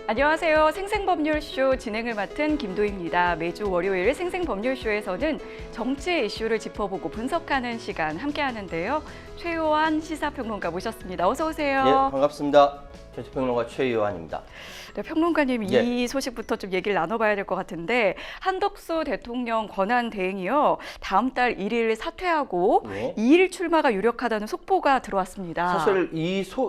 안녕하세요. 생생법률쇼 진행을 맡은 김도희입니다. 매주 월요일 생생법률쇼에서는 정치 이슈를 짚어보고 분석하는 시간 함께 하는데요. 최요한 시사평론가 모셨습니다. 어서 오세요. 예, 반갑습니다. 정치평론가 최요한입니다. 네, 평론가님 예. 이 소식부터 좀 얘기를 나눠봐야 될 것 같은데 한덕수 대통령 권한 대행이요. 다음 달 1일 사퇴하고 예. 2일 출마가 유력하다는 속보가 들어왔습니다. 사실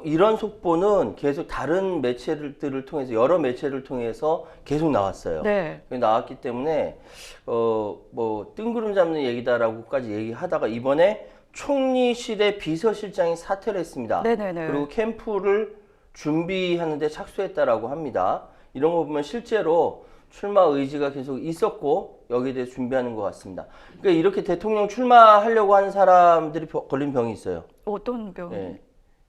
이런 속보는 계속 다른 매체들을 통해서 여러 매체를 통해서 계속 나왔어요. 네. 나왔기 때문에 뭐 뜬구름 잡는 얘기다라고까지 얘기하다가 이번에 총리실의 비서실장이 사퇴를 했습니다. 네네네. 그리고 캠프를 준비하는데 착수했다라고 합니다. 이런 거 보면 실제로 출마 의지가 계속 있었고 여기에 대해 준비하는 것 같습니다. 그러니까 이렇게 대통령 출마하려고 하는 사람들이 걸린 병이 있어요. 어떤 병이? 예.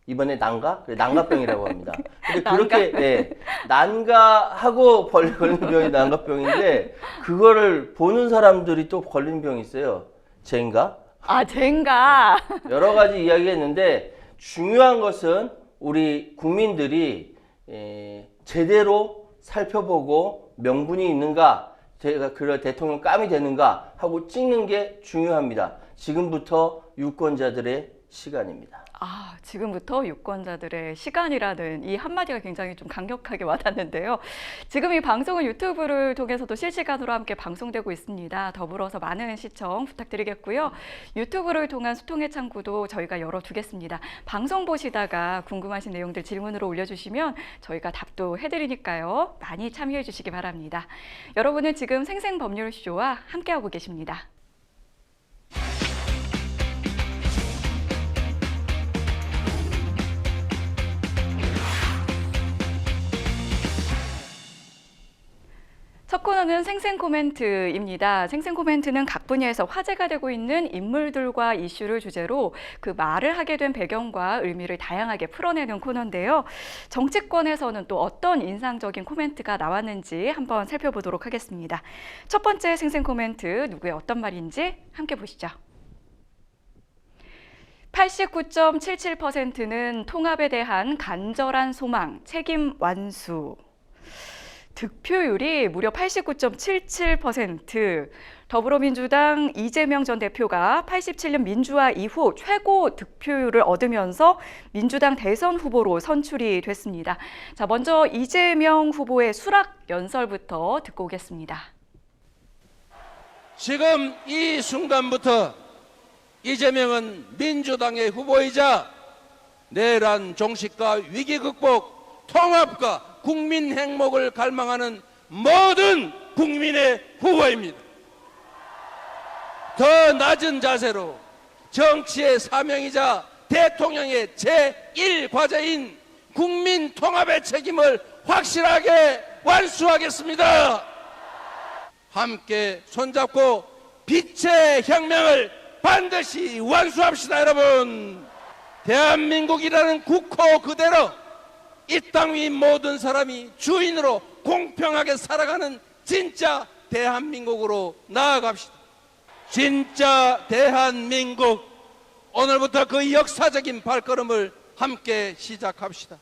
이번에 난가병이라고 합니다. 근데 그렇게 예, 난가하고 걸린 병이 난가병인데 그거를 보는 사람들이 또 걸린 병이 있어요. 젠가? 아, 젠가. 여러 가지 이야기가 있는데 중요한 것은 우리 국민들이 제대로 살펴보고 명분이 있는가, 제가 그럴 대통령 감이 되는가 하고 찍는 게 중요합니다. 지금부터 유권자들의 시간입니다. 아, 지금부터 유권자들의 시간이라는 이 한마디가 굉장히 좀 강력하게 와닿는데요. 지금 이 방송은 유튜브를 통해서도 실시간으로 함께 방송되고 있습니다. 더불어서 많은 시청 부탁드리겠고요. 유튜브를 통한 소통의 창구도 저희가 열어두겠습니다. 방송 보시다가 궁금하신 내용들 질문으로 올려주시면 저희가 답도 해드리니까요. 많이 참여해 주시기 바랍니다. 여러분은 지금 생생법률쇼와 함께하고 계십니다. 첫 코너는 생생코멘트입니다. 생생코멘트는 각 분야에서 화제가 되고 있는 인물들과 이슈를 주제로 그 말을 하게 된 배경과 의미를 다양하게 풀어내는 코너인데요. 정치권에서는 또 어떤 인상적인 코멘트가 나왔는지 한번 살펴보도록 하겠습니다. 첫 번째 생생코멘트, 누구의 어떤 말인지 함께 보시죠. 89.77%는 통합에 대한 간절한 소망, 책임 완수. 득표율이 무려 89.77%, 더불어민주당 이재명 전 대표가 87년 민주화 이후 최고 득표율을 얻으면서 민주당 대선 후보로 선출이 됐습니다. 자, 먼저 이재명 후보의 수락 연설부터 듣고 오겠습니다. 지금 이 순간부터 이재명은 민주당의 후보이자 내란 종식과 위기 극복, 통합과 국민 행복을 갈망하는 모든 국민의 후보입니다. 더 낮은 자세로 정치의 사명이자 대통령의 제1과제인 국민 통합의 책임을 확실하게 완수하겠습니다. 함께 손잡고 빛의 혁명을 반드시 완수합시다. 여러분, 대한민국이라는 국호 그대로 이 땅 위 모든 사람이 주인으로 공평하게 살아가는 진짜 대한민국으로 나아갑시다. 진짜 대한민국, 오늘부터 그 역사적인 발걸음을 함께 시작합시다.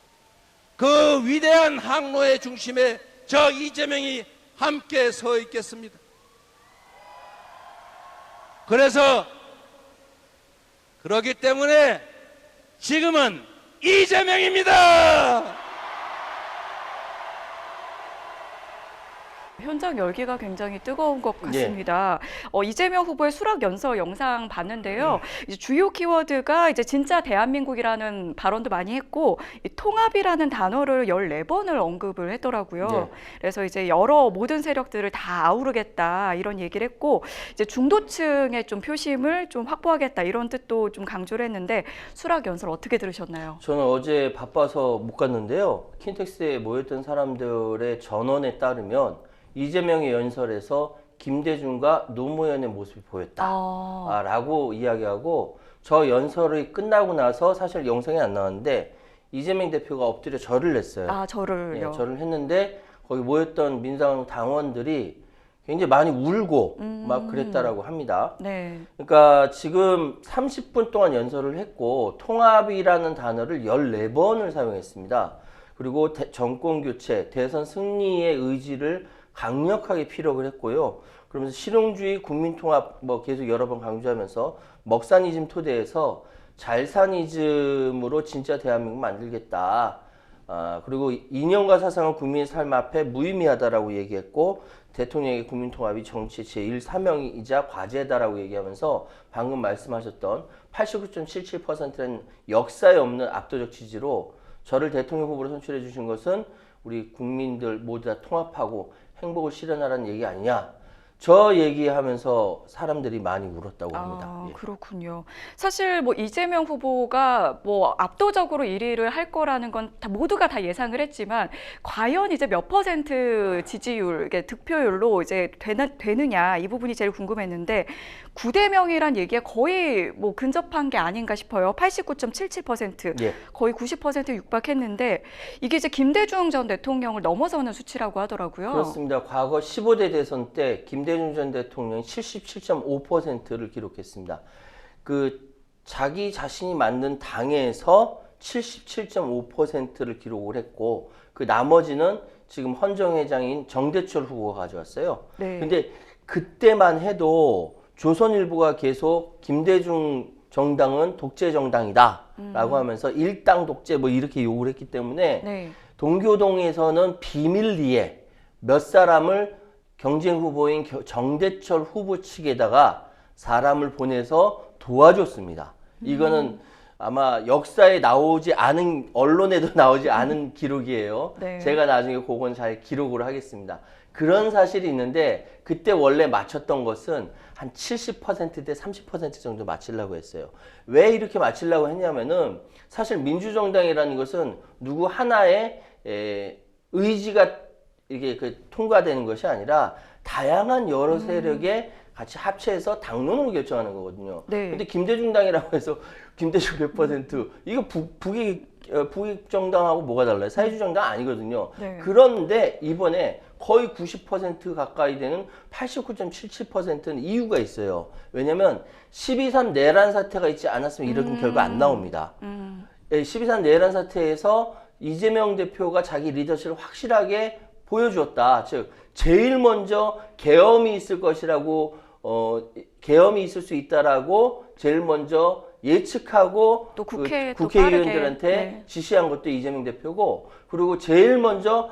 그 위대한 항로의 중심에 저 이재명이 함께 서 있겠습니다. 그렇기 때문에 지금은 이재명입니다. 현장 열기가 굉장히 뜨거운 것 같습니다. 이재명 후보의 수락 연설 영상 봤는데요. 이제 주요 키워드가 이제 진짜 대한민국이라는 발언도 많이 했고, 이 통합이라는 단어를 14번을 언급을 했더라고요. 그래서 이제 모든 세력들을 다 아우르겠다 이런 얘기를 했고, 이제 중도층의 좀 표심을 좀 확보하겠다 이런 뜻도 좀 강조를 했는데 수락 연설 어떻게 들으셨나요? 저는 어제 바빠서 못 갔는데요. 킨텍스에 모였던 사람들의 전원에 따르면 이재명의 연설에서 김대중과 노무현의 모습이 보였다라고 이야기하고, 저 연설이 끝나고 나서 사실 영상이 안 나왔는데 이재명 대표가 엎드려 절을 했어요. 아, 절을요? 네, 절을 했는데 거기 모였던 민주당 당원들이 굉장히 많이 울고 막 그랬다라고 합니다. 네. 그러니까 지금 30분 동안 연설을 했고 통합이라는 단어를 14번을 사용했습니다. 그리고 정권 교체, 대선 승리의 의지를 강력하게 피력을 했고요. 그러면서 실용주의, 국민통합 뭐 계속 여러 번 강조하면서 먹사니즘 토대에서 잘사니즘으로 진짜 대한민국 만들겠다. 그리고 이념과 사상은 국민의 삶 앞에 무의미하다라고 얘기했고, 대통령의 국민통합이 정치의 제1 사명이자 과제다라고 얘기하면서 방금 말씀하셨던 89.77%라는 역사에 없는 압도적 지지로 저를 대통령 후보로 선출해 주신 것은 우리 국민들 모두 다 통합하고 행복을 실현하라는 얘기 아니냐. 저 얘기하면서 사람들이 많이 울었다고 합니다. 예. 그렇군요. 사실 뭐 이재명 후보가 뭐 압도적으로 1위를 할 거라는 건 모두가 다 예상을 했지만 과연 이제 몇 % 지지율, 이게 득표율로 이제 되느냐 이 부분이 제일 궁금했는데 9대 0이란 얘기가 거의 뭐 근접한 게 아닌가 싶어요. 89.77%, 예. 거의 90% 육박했는데 이게 이제 김대중 전 대통령을 넘어서는 수치라고 하더라고요. 그렇습니다. 과거 15대 대선 때 김대중 전 대통령이 77.5%를 기록했습니다. 그 자기 자신이 만든 당에서 77.5%를 기록을 했고, 그 나머지는 지금 헌정회장인 정대철 후보가 가져왔어요. 네. 근데 그때만 해도 조선일보가 계속 김대중 정당은 독재 정당이다 라고 하면서 일당 독재 뭐 이렇게 욕을 했기 때문에 네. 동교동에서는 비밀리에 몇 사람을 경쟁 후보인 정대철 후보 측에다가 사람을 보내서 도와줬습니다. 이거는 아마 역사에 나오지 않은, 언론에도 나오지 않은 기록이에요. 네. 제가 나중에 그건 잘 기록을 하겠습니다. 그런 사실이 있는데 그때 원래 맞췄던 것은 한 70%대 30% 정도 맞추려고 했어요. 왜 이렇게 맞추려고 했냐면은 사실 민주정당이라는 것은 누구 하나의 의지가 이게 통과되는 것이 아니라 다양한 여러 세력에 같이 합체해서 당론으로 결정하는 거거든요. 네. 근데 김대중당이라고 해서 김대중 100% 이거 북익 정당하고 뭐가 달라요? 사회주의 정당 아니거든요. 네. 그런데 이번에 거의 90% 가까이 되는 89.77%는 이유가 있어요. 왜냐면 12.3 내란 사태가 있지 않았으면 이런 결과 안 나옵니다. 12.3 내란 사태에서 이재명 대표가 자기 리더십을 확실하게 보여주었다. 즉 제일 먼저 계엄이 있을 것이라고 계엄이 있을 수 있다라고 제일 먼저 예측하고 또 국회에 또 국회의원들한테 빠르게, 네. 지시한 것도 이재명 대표고, 그리고 제일 먼저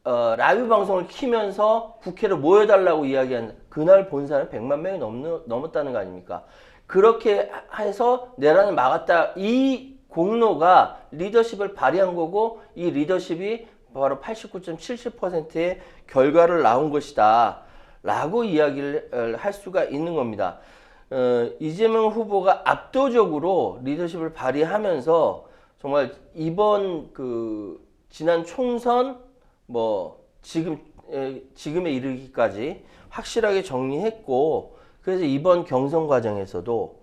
라이브 방송을 키면서 국회를 모여달라고 이야기한 그날 본 사람이 100만 명이 넘었다는 거 아닙니까? 그렇게 해서 내란을 막았다. 이 공로가 리더십을 발휘한 거고, 이 리더십이 바로 89.77%의 결과를 나온 것이다 라고 이야기를 할 수가 있는 겁니다. 이재명 후보가 압도적으로 리더십을 발휘하면서 정말 이번 지난 총선 뭐 지금에 이르기까지 확실하게 정리했고, 그래서 이번 경선 과정에서도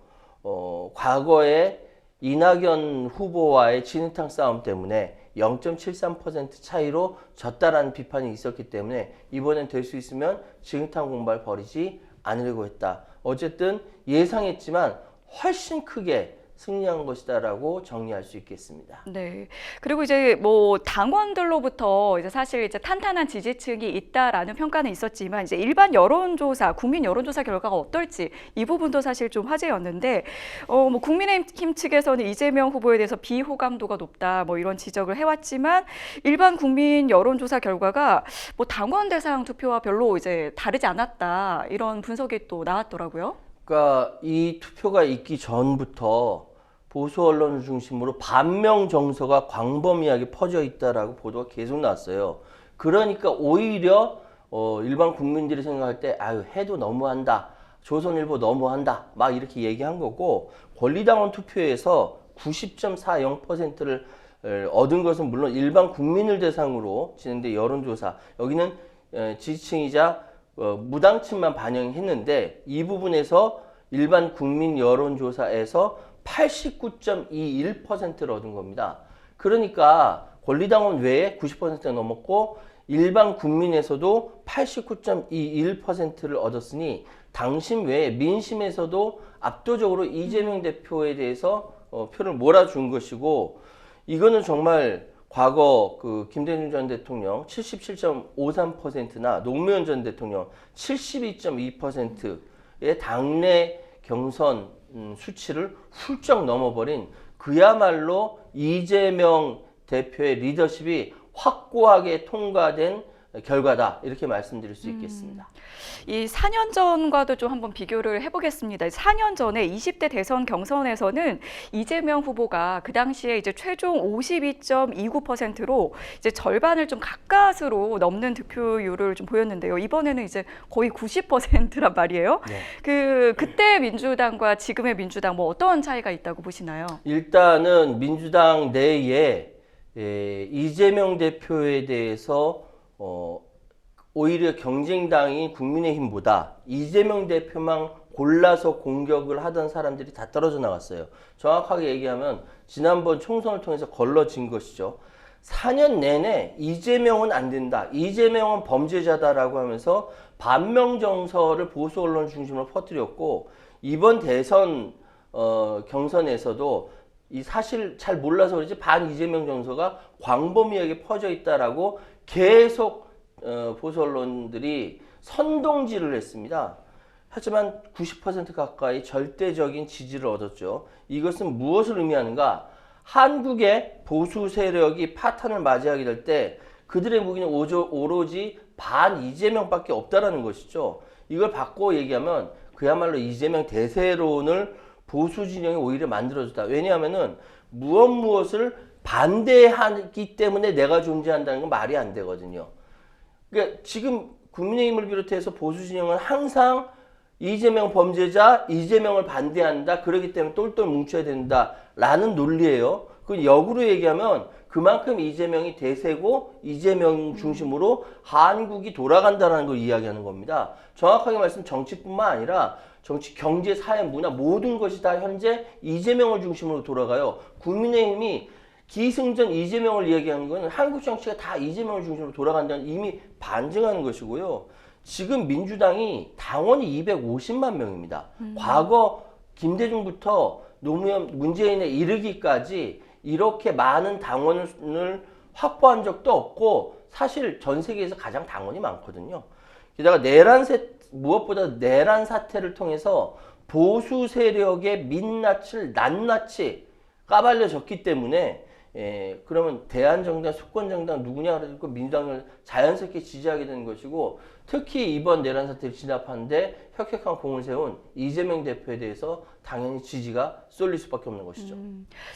과거에 이낙연 후보와의 진흙탕 싸움 때문에 0.73% 차이로 졌다라는 비판이 있었기 때문에 이번엔 될 수 있으면 진흙탕 공발 벌이지 않으려고 했다. 어쨌든 예상했지만 훨씬 크게 승리한 것이다라고 정리할 수 있겠습니다. 네. 그리고 이제 뭐 당원들로부터 이제 사실 이제 탄탄한 지지층이 있다라는 평가는 있었지만 이제 일반 여론조사, 국민 여론조사 결과가 어떨지 이 부분도 사실 좀 화제였는데 뭐 국민의힘 측에서는 이재명 후보에 대해서 비호감도가 높다 뭐 이런 지적을 해왔지만 일반 국민 여론조사 결과가 뭐 당원 대상 투표와 별로 이제 다르지 않았다 이런 분석이 또 나왔더라고요. 그러니까 이 투표가 있기 전부터 보수 언론을 중심으로 반명 정서가 광범위하게 퍼져 있다라고 보도가 계속 나왔어요. 그러니까 오히려 일반 국민들이 생각할 때 아유 해도 너무한다, 조선일보 너무한다 막 이렇게 얘기한 거고, 권리당원 투표에서 90.40%를 얻은 것은 물론 일반 국민을 대상으로 진행된 여론조사, 여기는 지지층이자 무당층만 반영했는데 이 부분에서 일반 국민 여론조사에서 89.21%를 얻은 겁니다. 그러니까 권리당원 외에 90%가 넘었고 일반 국민에서도 89.21%를 얻었으니 당심 외에 민심에서도 압도적으로 이재명 대표에 대해서 표를 몰아준 것이고, 이거는 정말 과거 그 김대중 전 대통령 77.53%나 노무현 전 대통령 72.2%의 당내 경선 수치를 훌쩍 넘어버린 그야말로 이재명 대표의 리더십이 확고하게 통과된 결과다 이렇게 말씀드릴 수 있겠습니다. 이 4년 전과도 좀 한번 비교를 해보겠습니다. 4년 전에 20대 대선 경선에서는 이재명 후보가 그 당시에 이제 최종 52.29%로 이제 절반을 좀 가까스로 넘는 득표율을 좀 보였는데요. 이번에는 이제 거의 90%란 말이에요. 네. 그때 민주당과 지금의 민주당 뭐 어떤 차이가 있다고 보시나요? 일단은 민주당 내에 이재명 대표에 대해서 오히려 경쟁당인 국민의힘보다 이재명 대표만 골라서 공격을 하던 사람들이 다 떨어져 나갔어요. 정확하게 얘기하면 지난번 총선을 통해서 걸러진 것이죠. 4년 내내 이재명은 안 된다, 이재명은 범죄자다라고 하면서 반명 정서를 보수 언론 중심으로 퍼뜨렸고, 이번 대선 경선에서도 이 사실 잘 몰라서 그렇지 반 이재명 정서가 광범위하게 퍼져 있다라고 계속 보수 언론들이 선동질을 했습니다. 하지만 90% 가까이 절대적인 지지를 얻었죠. 이것은 무엇을 의미하는가? 한국의 보수 세력이 파탄을 맞이하게 될 때 그들의 무기는 오로지 반 이재명밖에 없다라는 것이죠. 이걸 바꿔 얘기하면 그야말로 이재명 대세론을 보수 진영이 오히려 만들어줬다. 왜냐하면은 무엇을 반대하기 때문에 내가 존재한다는 건 말이 안 되거든요. 그러니까 지금 국민의힘을 비롯해서 보수 진영은 항상 이재명 범죄자, 이재명을 반대한다. 그렇기 때문에 똘똘 뭉쳐야 된다라는 논리예요. 그 역으로 얘기하면 그만큼 이재명이 대세고 이재명 중심으로 한국이 돌아간다는 걸 이야기하는 겁니다. 정확하게 말씀 정치뿐만 아니라 정치, 경제, 사회, 문화 모든 것이 다 현재 이재명을 중심으로 돌아가요. 국민의힘이 기승전 이재명을 이야기하는 건 한국 정치가 다 이재명을 중심으로 돌아간다는 이미 반증하는 것이고요. 지금 민주당이 당원이 250만 명입니다. 과거 김대중부터 노무현, 문재인에 이르기까지 이렇게 많은 당원을 확보한 적도 없고 사실 전 세계에서 가장 당원이 많거든요. 게다가 무엇보다 내란 사태를 통해서 보수 세력의 민낯을 낱낱이 까발려졌기 때문에 그러면 대한정당, 수권정당 누구냐 그래서 민주당을 자연스럽게 지지하게 되는 것이고, 특히 이번 내란 사태를 진압하는데 혁혁한 공을 세운 이재명 대표에 대해서 당연히 지지가 쏠릴 수밖에 없는 것이죠.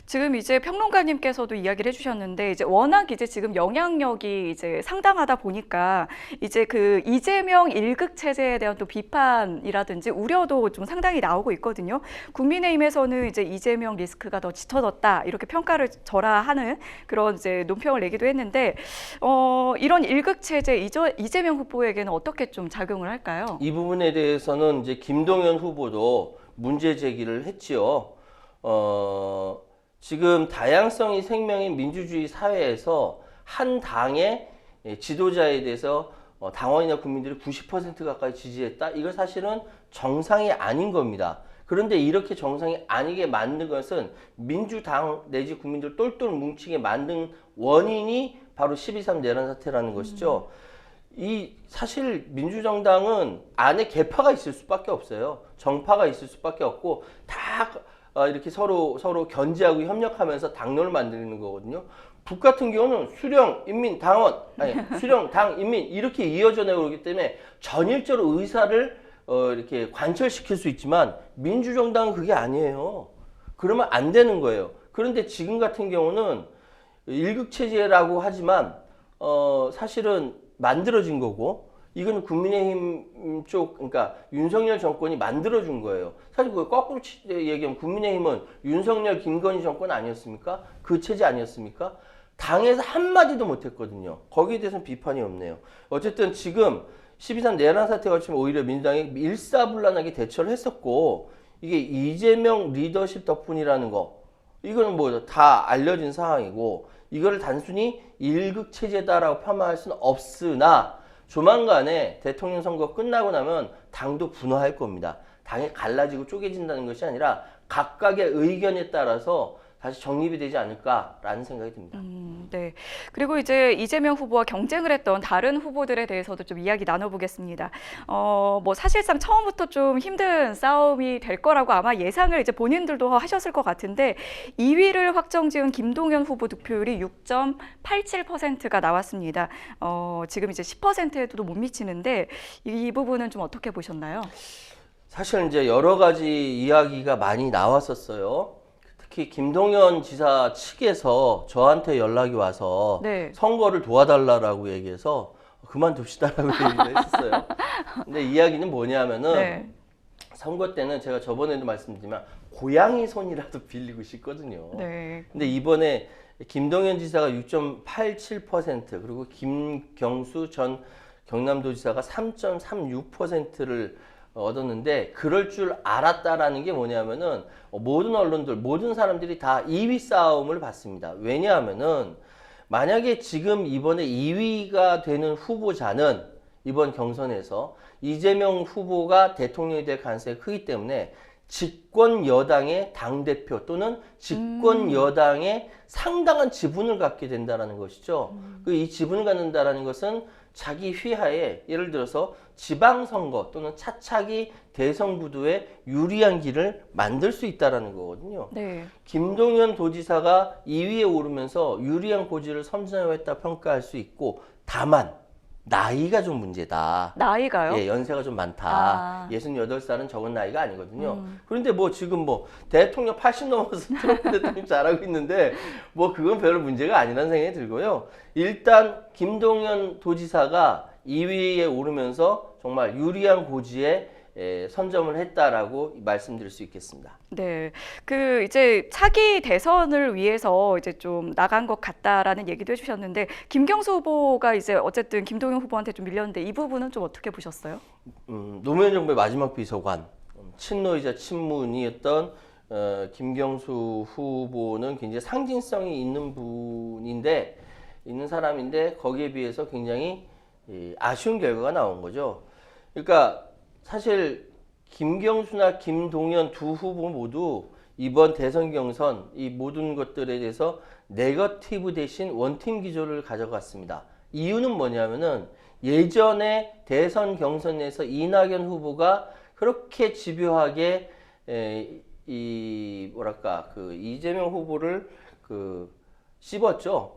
지금 이제 평론가님께서도 이야기를 해주셨는데 이제 워낙 이제 지금 영향력이 이제 상당하다 보니까 이제 그 이재명 일극 체제에 대한 또 비판이라든지 우려도 좀 상당히 나오고 있거든요. 국민의힘에서는 이제 이재명 리스크가 더 짙어졌다 이렇게 평가를 절하하는 그런 이제 논평을 내기도 했는데 이런 일극 체제 이재명 후보에게는 어떻게 좀 작용을 할까요? 이 부분에 대해서는 이제 김동연 후보도 문제 제기를 했지요. 지금 다양성이 생명인 민주주의 사회에서 한 당의 지도자에 대해서 당원이나 국민들이 90% 가까이 지지했다. 이거 사실은 정상이 아닌 겁니다. 그런데 이렇게 정상이 아니게 만든 것은 민주당 내지 국민들 똘똘 뭉치게 만든 원인이 바로 12.3 내란 사태라는 것이죠. 이 사실 민주정당은 안에 계파가 있을 수밖에 없어요. 정파가 있을 수밖에 없고 다 이렇게 서로 견제하고 협력하면서 당론을 만드는 거거든요. 북 같은 경우는 수령, 인민, 당원, 수령, 당, 인민 이렇게 이어져 내오기 때문에 전일적으로 의사를 이렇게 관철시킬 수 있지만 민주정당은 그게 아니에요. 그러면 안 되는 거예요. 그런데 지금 같은 경우는 일극체제라고 하지만 사실은 만들어진 거고, 이건 국민의힘 쪽, 그러니까 윤석열 정권이 만들어준 거예요. 사실 그거 거꾸로 얘기하면 국민의힘은 윤석열, 김건희 정권 아니었습니까? 그 체제 아니었습니까? 당에서 한마디도 못했거든요. 거기에 대해서는 비판이 없네요. 어쨌든 지금 12.3 내란 사태가 거치면 오히려 민주당이 일사불란하게 대처를 했었고, 이게 이재명 리더십 덕분이라는 거, 이거는 뭐 다 알려진 상황이고, 이거를 단순히 일극 체제다라고 폄하할 수는 없으나 조만간에 대통령 선거 끝나고 나면 당도 분화할 겁니다. 당이 갈라지고 쪼개진다는 것이 아니라 각각의 의견에 따라서 다시 정립이 되지 않을까라는 생각이 듭니다. 네. 그리고 이제 이재명 후보와 경쟁을 했던 다른 후보들에 대해서도 좀 이야기 나눠보겠습니다. 뭐 사실상 처음부터 좀 힘든 싸움이 될 거라고 아마 예상을 이제 본인들도 하셨을 것 같은데 2위를 확정지은 김동연 후보 득표율이 6.87%가 나왔습니다. 지금 이제 10%에도 못 미치는데 이 부분은 좀 어떻게 보셨나요? 사실 이제 여러 가지 이야기가 많이 나왔었어요. 특히 김동연 지사 측에서 저한테 연락이 와서 네. 선거를 도와달라고 얘기해서 그만둡시다라고 얘기를 했었어요. 근데 이야기는 뭐냐면은 네. 선거 때는 제가 저번에도 말씀드리지만 고양이 손이라도 빌리고 싶거든요. 네. 근데 이번에 김동연 지사가 6.87% 그리고 김경수 전 경남도지사가 3.36%를 얻었는데 그럴 줄 알았다라는 게 뭐냐면은 모든 언론들, 모든 사람들이 다 2위 싸움을 봤습니다. 왜냐하면은 만약에 지금 이번에 2위가 되는 후보자는 이번 경선에서 이재명 후보가 대통령이 될 가능성이 크기 때문에 집권 여당의 당대표 또는 집권 여당의 상당한 지분을 갖게 된다는 것이죠. 이 지분을 갖는다는 것은 자기 휘하에 예를 들어서 지방선거 또는 차차기 대선 구도에 유리한 길을 만들 수 있다는 거거든요. 네. 김동연 도지사가 2위에 오르면서 유리한 고지를 선점했다 평가할 수 있고 다만 나이가 좀 문제다. 나이가요? 예, 연세가 좀 많다. 아. 68살은 적은 나이가 아니거든요. 그런데 뭐 지금 뭐 대통령 80 넘어서 트럼프 대통령 잘하고 있는데 뭐 그건 별로 문제가 아니라는 생각이 들고요. 일단 김동연 도지사가 2위에 오르면서 정말 유리한 고지에 선점을 했다라고 말씀드릴 수 있겠습니다. 네, 그 이제 차기 대선을 위해서 이제 좀 나간 것 같다라는 얘기도 해주셨는데 김경수 후보가 이제 어쨌든 김동연 후보한테 좀 밀렸는데 이 부분은 좀 어떻게 보셨어요? 노무현 정부의 마지막 비서관, 친노이자 친문이었던 김경수 후보는 굉장히 상징성이 있는 있는 사람인데 거기에 비해서 굉장히 아쉬운 결과가 나온 거죠. 그러니까 사실 김경수나 김동연 두 후보 모두 이번 대선 경선 이 모든 것들에 대해서 네거티브 대신 원팀 기조를 가져갔습니다. 이유는 뭐냐면은 예전에 대선 경선에서 이낙연 후보가 그렇게 집요하게 이재명 후보를 씹었죠.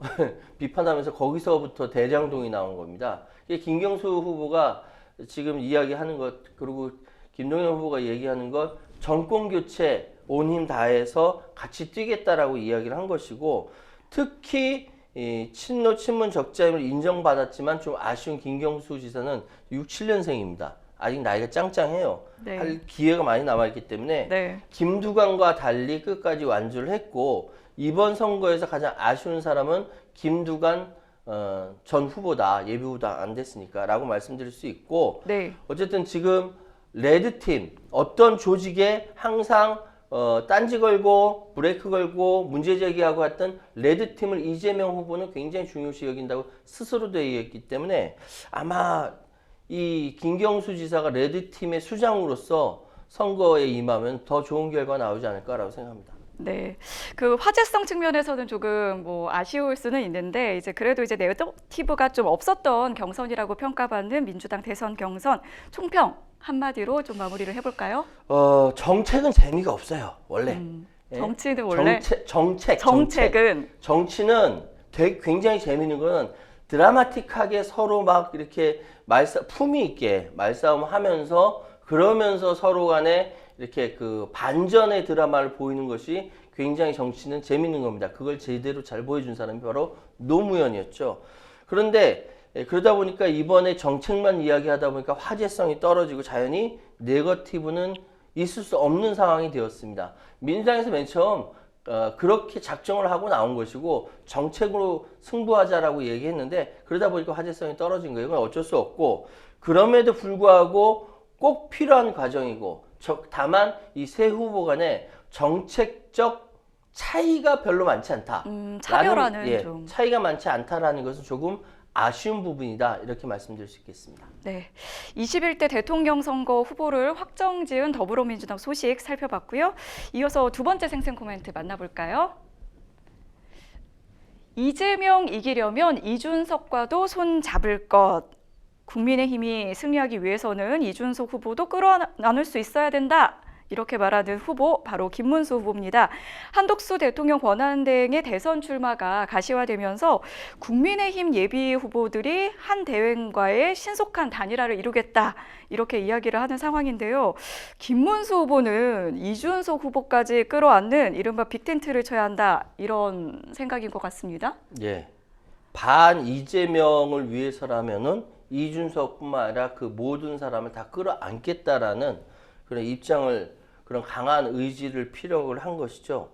비판하면서 거기서부터 대장동이 나온 겁니다. 김경수 후보가 지금 이야기하는 것 그리고 김동연 후보가 얘기하는 것 정권 교체 온 힘 다해서 같이 뛰겠다라고 이야기를 한 것이고 특히 친노 친문 적자임을 인정받았지만 좀 아쉬운 김경수 지사는 67년생입니다. 아직 나이가 짱짱해요. 네. 할 기회가 많이 남아있기 때문에 네. 김두관과 달리 끝까지 완주를 했고 이번 선거에서 가장 아쉬운 사람은 김두관 전 후보다. 예비 후보다 안 됐으니까 라고 말씀드릴 수 있고 네. 어쨌든 지금 레드팀 어떤 조직에 항상 딴지 걸고 브레이크 걸고 문제 제기하고 했던 레드팀을 이재명 후보는 굉장히 중요시 여긴다고 스스로도 얘기했기 때문에 아마 이 김경수 지사가 레드팀의 수장으로서 선거에 임하면 더 좋은 결과가 나오지 않을까라고 생각합니다. 네, 그 화제성 측면에서는 조금 뭐 아쉬울 수는 있는데 이제 그래도 이제 네거티브가 좀 없었던 경선이라고 평가받는 민주당 대선 경선 총평 한마디로 좀 마무리를 해볼까요? 정책은 재미가 없어요 원래. 예? 정치는 원래 정치는 되게 굉장히 재미있는 거는 드라마틱하게 서로 막 이렇게 품위 있게 말싸움하면서 그러면서 서로 간에 이렇게 그 반전의 드라마를 보이는 것이 굉장히 정치는 재밌는 겁니다. 그걸 제대로 잘 보여준 사람이 바로 노무현이었죠. 그런데 그러다 보니까 이번에 정책만 이야기하다 보니까 화제성이 떨어지고 자연히 네거티브는 있을 수 없는 상황이 되었습니다. 민주당에서 맨 처음 그렇게 작정을 하고 나온 것이고 정책으로 승부하자라고 얘기했는데 그러다 보니까 화제성이 떨어진 거예요. 이건 어쩔 수 없고 그럼에도 불구하고 꼭 필요한 과정이고 다만 이 세 후보 간에 정책적 차이가 별로 많지 않다. 차별화는 좀 차이가 많지 않다라는 것은 조금 아쉬운 부분이다. 이렇게 말씀드릴 수 있겠습니다. 네, 21대 대통령 선거 후보를 확정지은 더불어민주당 소식 살펴봤고요. 이어서 두 번째 생생 코멘트 만나볼까요? 이재명 이기려면 이준석과도 손 잡을 것. 국민의힘이 승리하기 위해서는 이준석 후보도 끌어안을 수 있어야 된다. 이렇게 말하는 후보 바로 김문수 후보입니다. 한덕수 대통령 권한대행의 대선 출마가 가시화되면서 국민의힘 예비 후보들이 한 대행과의 신속한 단일화를 이루겠다. 이렇게 이야기를 하는 상황인데요. 김문수 후보는 이준석 후보까지 끌어안는 이른바 빅텐트를 쳐야 한다. 이런 생각인 것 같습니다. 예. 반 이재명을 위해서라면은 이준석뿐만 아니라 그 모든 사람을 다 끌어안겠다라는 그런 입장을, 그런 강한 의지를 피력을 한 것이죠.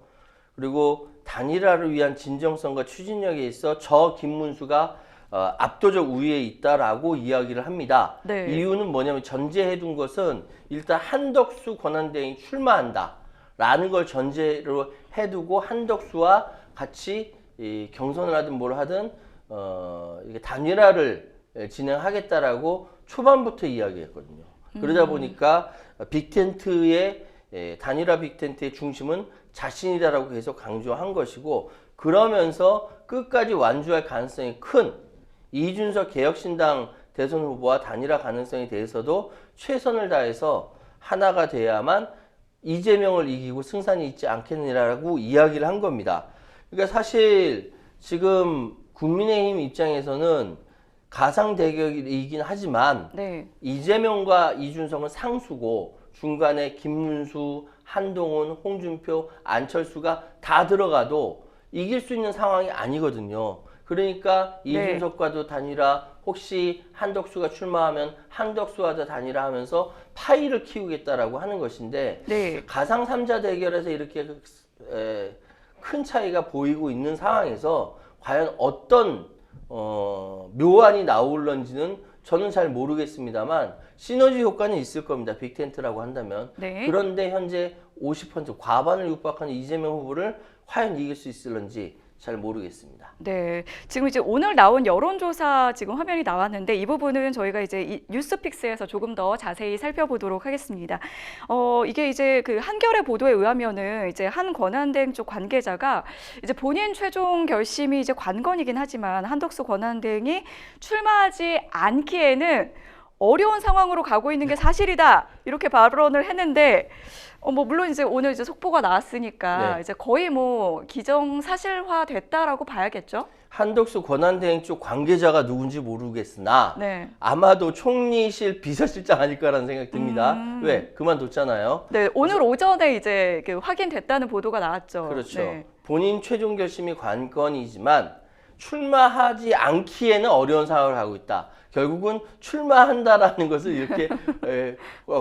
그리고 단일화를 위한 진정성과 추진력에 있어 저 김문수가 압도적 우위에 있다라고 이야기를 합니다. 네. 이유는 뭐냐면 전제해 둔 것은 일단 한덕수 권한대행이 출마한다라는 걸 전제로 해두고 한덕수와 같이 경선을 하든 뭘 하든 이게 단일화를 진행하겠다라고 초반부터 이야기했거든요. 그러다 보니까 빅텐트의 단일화 빅텐트의 중심은 자신이다라고 계속 강조한 것이고, 그러면서 끝까지 완주할 가능성이 큰 이준석 개혁신당 대선 후보와 단일화 가능성에 대해서도 최선을 다해서 하나가 돼야만 이재명을 이기고 승산이 있지 않겠느냐라고 이야기를 한 겁니다. 그러니까 사실 지금 국민의힘 입장에서는 가상 대결이긴 하지만 네. 이재명과 이준석은 상수고 중간에 김문수, 한동훈, 홍준표, 안철수가 다 들어가도 이길 수 있는 상황이 아니거든요. 그러니까 이준석과도 단일화, 혹시 한덕수가 출마하면 한덕수와도 단일화하면서 파이를 키우겠다라고 하는 것인데, 네. 가상 3자 대결에서 이렇게 큰 차이가 보이고 있는 상황에서 과연 어떤 묘안이 나올런지는 저는 잘 모르겠습니다만 시너지 효과는 있을 겁니다. 빅텐트라고 한다면. 네. 그런데 현재 50% 과반을 육박하는 이재명 후보를 과연 이길 수 있을런지 잘 모르겠습니다. 네, 지금 이제 오늘 나온 여론조사 지금 화면이 나왔는데 이 부분은 저희가 이제 이 뉴스픽스에서 조금 더 자세히 살펴보도록 하겠습니다. 이게 이제 그 한겨레 보도에 의하면은 이제 한 권한대행 쪽 관계자가 이제 본인 최종 결심이 이제 관건이긴 하지만 한덕수 권한대행이 출마하지 않기에는 어려운 상황으로 가고 있는 게 사실이다. 이렇게 발언을 했는데 뭐 물론 이제 오늘 이제 속보가 나왔으니까 네. 이제 거의 뭐 기정사실화 됐다라고 봐야겠죠. 한덕수 권한대행 쪽 관계자가 누군지 모르겠으나 네. 아마도 총리실 비서실장 아닐까라는 생각이 듭니다. 왜? 그만뒀잖아요. 네, 오늘 오전에 이제 그 확인됐다는 보도가 나왔죠. 그렇죠. 네. 본인 최종 결심이 관건이지만 출마하지 않기에는 어려운 상황을 하고 있다. 결국은 출마한다라는 것을 이렇게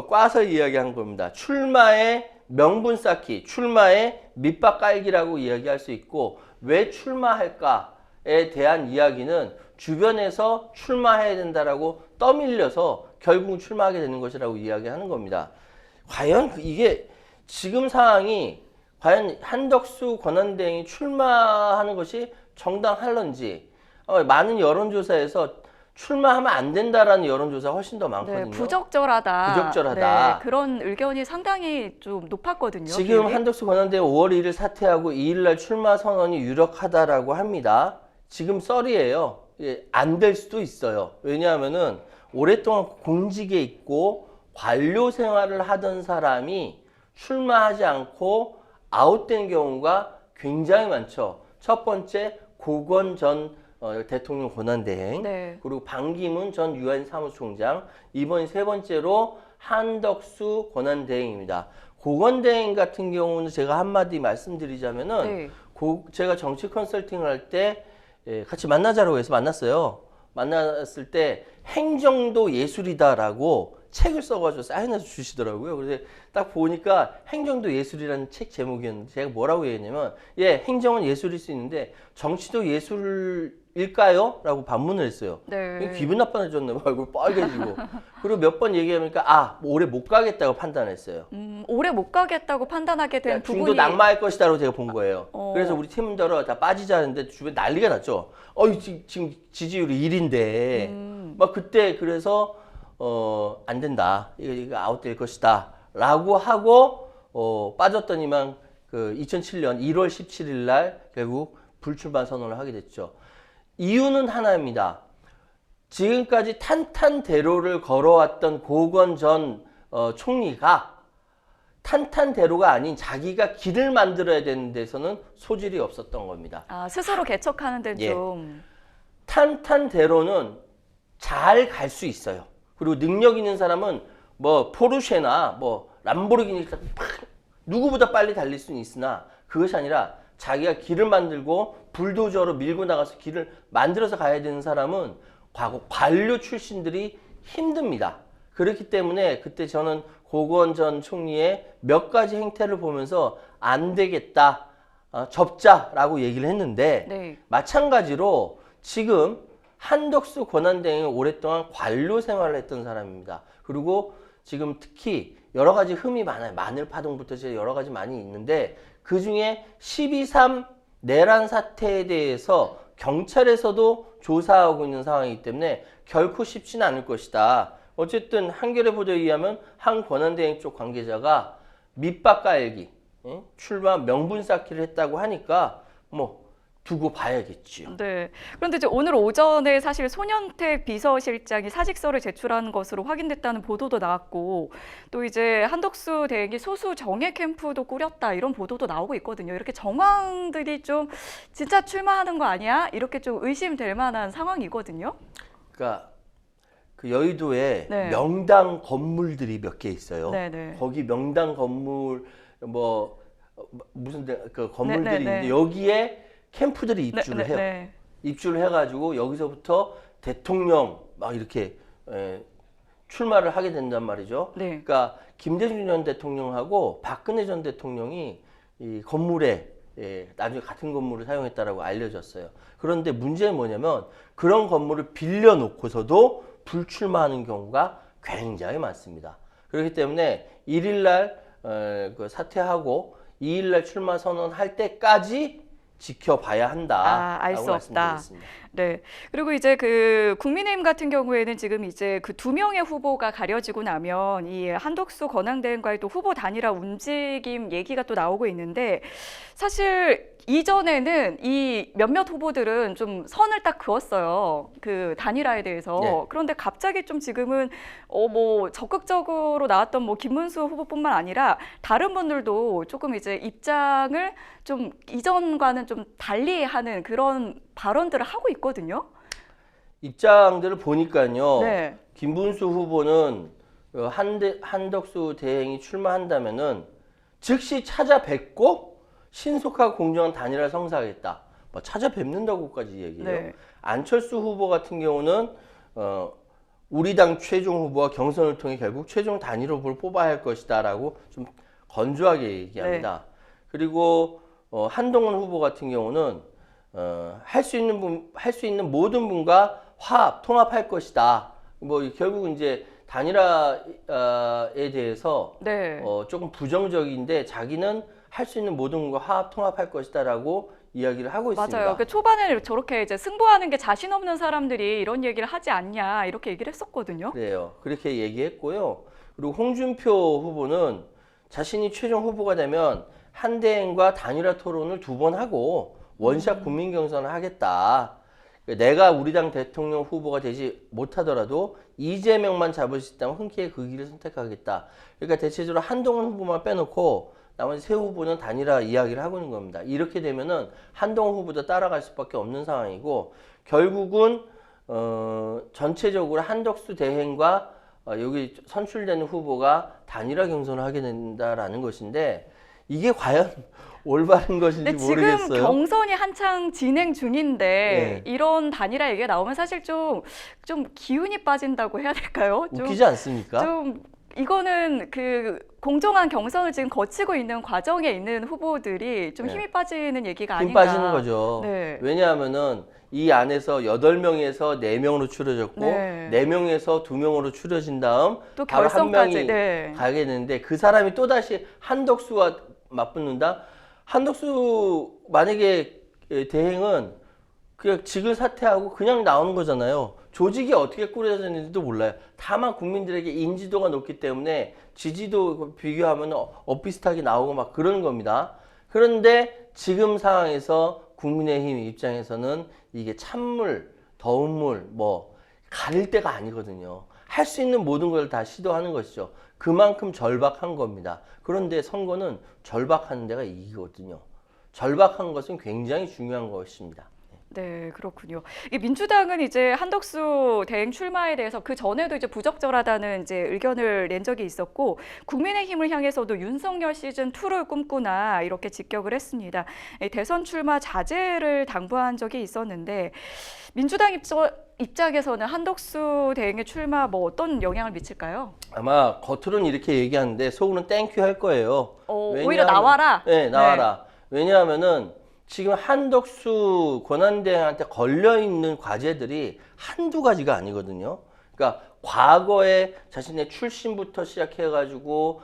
꽈서 이야기한 겁니다. 출마의 명분 쌓기, 출마의 밑밥 깔기라고 이야기할 수 있고, 왜 출마할까에 대한 이야기는 주변에서 출마해야 된다라고 떠밀려서 결국은 출마하게 되는 것이라고 이야기하는 겁니다. 과연 이게 지금 상황이 과연 한덕수 권한대행이 출마하는 것이 정당할런지, 많은 여론조사에서 출마하면 안 된다라는 여론조사가 훨씬 더 많거든요. 네, 부적절하다. 부적절하다. 네, 그런 의견이 상당히 좀 높았거든요. 지금 기억이. 한덕수 권한대행 5월 1일 사퇴하고 2일날 출마 선언이 유력하다라고 합니다. 지금 썰이에요. 안 될 수도 있어요. 왜냐하면은 오랫동안 공직에 있고 관료 생활을 하던 사람이 출마하지 않고 아웃된 경우가 굉장히 많죠. 첫 번째 고건 전 대통령 권한대행, 네. 그리고 반기문 전 유엔 사무총장, 이번이 세 번째로 한덕수 권한대행입니다. 고건대행 같은 경우는 제가 한마디 말씀드리자면은 네. 제가 정치 컨설팅을 할 때 같이 만나자라고 해서 만났어요. 만났을 때 행정도 예술이다라고 책을 써가지고 사인해서 주시더라고요. 그래서 딱 보니까 행정도 예술이라는 책 제목이었는데 제가 뭐라고 얘기했냐면, 행정은 예술일 수 있는데 정치도 예술일까요? 라고 반문을 했어요. 네. 기분 나빠졌나 봐. 얼굴 빨개지고. 그리고 몇 번 얘기하니까 올해 못 가겠다고 판단했어요. 올해 못 가겠다고 판단하게 된 중도 부분이 낙마할 것이다라고 제가 본 거예요. 어. 그래서 우리 팀들은 다 빠지자는데 주변 난리가 났죠. 지금 지지율이 1인데 막 그때 그래서 안 된다. 이거 아웃될 것이다. 라고 하고 빠졌더니만 그 2007년 1월 17일 날 결국 불출마 선언을 하게 됐죠. 이유는 하나입니다. 지금까지 탄탄대로를 걸어왔던 고건 전 총리가 탄탄대로가 아닌 자기가 길을 만들어야 되는 데서는 소질이 없었던 겁니다. 아, 스스로 개척하는 데는 예. 좀. 탄탄대로는 잘 갈 수 있어요. 그리고 능력 있는 사람은 뭐 포르쉐나 뭐 람보르기니 누구보다 빨리 달릴 수는 있으나 그것이 아니라 자기가 길을 만들고 불도저로 밀고 나가서 길을 만들어서 가야 되는 사람은 과거 관료 출신들이 힘듭니다. 그렇기 때문에 그때 저는 고건 전 총리의 몇 가지 행태를 보면서 안 되겠다, 접자라고 얘기를 했는데 네. 마찬가지로 지금 한덕수 권한대행이 오랫동안 관료 생활을 했던 사람입니다. 그리고 지금 특히 여러 가지 흠이 많아요. 마늘파동부터 여러 가지 많이 있는데 그 중에 12.3 내란 사태에 대해서 경찰에서도 조사하고 있는 상황이기 때문에 결코 쉽지는 않을 것이다. 어쨌든 한겨레 보도에 의하면 한 권한대행 쪽 관계자가 밑밥 깔기, 출마 명분 쌓기를 했다고 하니까 뭐 두고 봐야겠지요. 네. 그런데 이제 오늘 오전에 사실 손현택 비서실장이 사직서를 제출한 것으로 확인됐다는 보도도 나왔고, 또 이제 한덕수 대행이 소수 정예 캠프도 꾸렸다 이런 보도도 나오고 있거든요. 이렇게 정황들이 좀 진짜 출마하는 거 아니야? 이렇게 좀 의심될 만한 상황이거든요. 그러니까 그 여의도에 네. 명당 건물들이 몇 개 있어요. 네네. 거기 명당 건물 뭐 무슨 그 건물들이 네네네. 있는데 여기에 캠프들이 입주를 네, 해요. 네. 입주를 해가지고 여기서부터 대통령 막 이렇게 출마를 하게 된단 말이죠. 네. 그러니까 김대중 전 대통령하고 박근혜 전 대통령이 이 건물에 나중에 같은 건물을 사용했다라고 알려졌어요. 그런데 문제는 뭐냐면 그런 건물을 빌려놓고서도 불출마하는 경우가 굉장히 많습니다. 그렇기 때문에 1일날 그 사퇴하고 2일날 출마 선언할 때까지 지켜봐야 한다. 알 수 없다. 말씀드리겠습니다. 네. 그리고 이제 그 국민의힘 같은 경우에는 지금 이제 그 2명의 후보가 가려지고 나면 이 한덕수 권한대행과의 또 후보 단일화 움직임 얘기가 또 나오고 있는데, 사실 이전에는 이 몇몇 후보들은 좀 선을 딱 그었어요. 그 단일화에 대해서. 네. 그런데 갑자기 좀 지금은 뭐 적극적으로 나왔던 뭐 김문수 후보뿐만 아니라 다른 분들도 조금 이제 입장을 좀 이전과는 좀 달리하는 그런 발언들을 하고 있거든요. 입장들을 보니까요. 네. 김문수 후보는 한덕수 대행이 출마한다면은 즉시 찾아뵙고 신속하고 공정한 단일화를 성사하겠다. 뭐 찾아뵙는다고까지 얘기해요. 네. 안철수 후보 같은 경우는 우리 당 최종 후보와 경선을 통해 결국 최종 단일 후보를 뽑아야 할 것이다라고 좀 건조하게 얘기합니다. 네. 그리고 한동훈 후보 같은 경우는 할 수 있는 모든 분과 통합할 것이다. 뭐 결국 이제 단일화에 대해서 네. 조금 부정적인데 자기는 할 수 있는 모든 분과 통합할 것이다라고 이야기를 하고 있습니다. 맞아요. 그 초반에 저렇게 이제 승부하는 게 자신 없는 사람들이 이런 얘기를 하지 않냐 이렇게 얘기를 했었거든요. 그래요. 그렇게 얘기했고요. 그리고 홍준표 후보는 자신이 최종 후보가 되면 한대행과 단일화 토론을 2번 하고 원샷 국민 경선을 하겠다. 내가 우리 당 대통령 후보가 되지 못하더라도 이재명만 잡을 수 있다면 흔쾌히 그 길을 선택하겠다. 그러니까 대체적으로 한동훈 후보만 빼놓고 나머지 세 후보는 단일화 이야기를 하고 있는 겁니다. 이렇게 되면은 한동훈 후보도 따라갈 수밖에 없는 상황이고 결국은 전체적으로 한덕수 대행과 여기 선출되는 후보가 단일화 경선을 하게 된다라는 것인데 이게 과연 올바른 것인지 근데 지금 모르겠어요. 경선이 한창 진행 중인데 네. 이런 단일화 얘기가 나오면 사실 좀 기운이 빠진다고 해야 될까요? 웃기지 않습니까? 좀 이거는 그 공정한 경선을 지금 거치고 있는 과정에 있는 후보들이 좀 네. 힘이 빠지는 얘기가 힘 아닌가. 빠지는 거죠. 네. 왜냐하면은 이 안에서 8명에서 4명으로 추려졌고 네. 4명에서 2명으로 추려진 다음 또 바로 한 결선까지. 명이 네. 가게 되는데 그 사람이 또다시 한덕수와 맞붙는다? 한덕수 만약에 대행은 그냥 직을 사퇴하고 그냥 나오는 거잖아요. 조직이 어떻게 꾸려졌는지도 몰라요. 다만 국민들에게 인지도가 높기 때문에 지지도 비교하면 엇비슷하게 나오고 막 그런 겁니다. 그런데 지금 상황에서 국민의힘 입장에서는 이게 찬물, 더운 물, 뭐 가릴 때가 아니거든요. 할 수 있는 모든 걸 다 시도하는 것이죠. 그만큼 절박한 겁니다. 그런데 선거는 절박하는 데가 이기거든요. 절박한 것은 굉장히 중요한 것입니다. 네, 그렇군요. 이 민주당은 이제 한덕수 대행 출마에 대해서 그 전에도 이제 부적절하다는 이제 의견을 낸 적이 있었고, 국민의힘을 향해서도 윤석열 시즌 2를 꿈꾸나 이렇게 직격을 했습니다. 이 대선 출마 자제를 당부한 적이 있었는데, 민주당 입장에서는 한덕수 대행의 출마 뭐 어떤 영향을 미칠까요? 아마 겉으로는 이렇게 얘기하는데 속으로는 땡큐 할 거예요. 오히려 나와라. 네, 나와라. 왜냐하면은 지금 한덕수 권한대행한테 걸려있는 과제들이 한두 가지가 아니거든요. 그러니까 과거에 자신의 출신부터 시작해가지고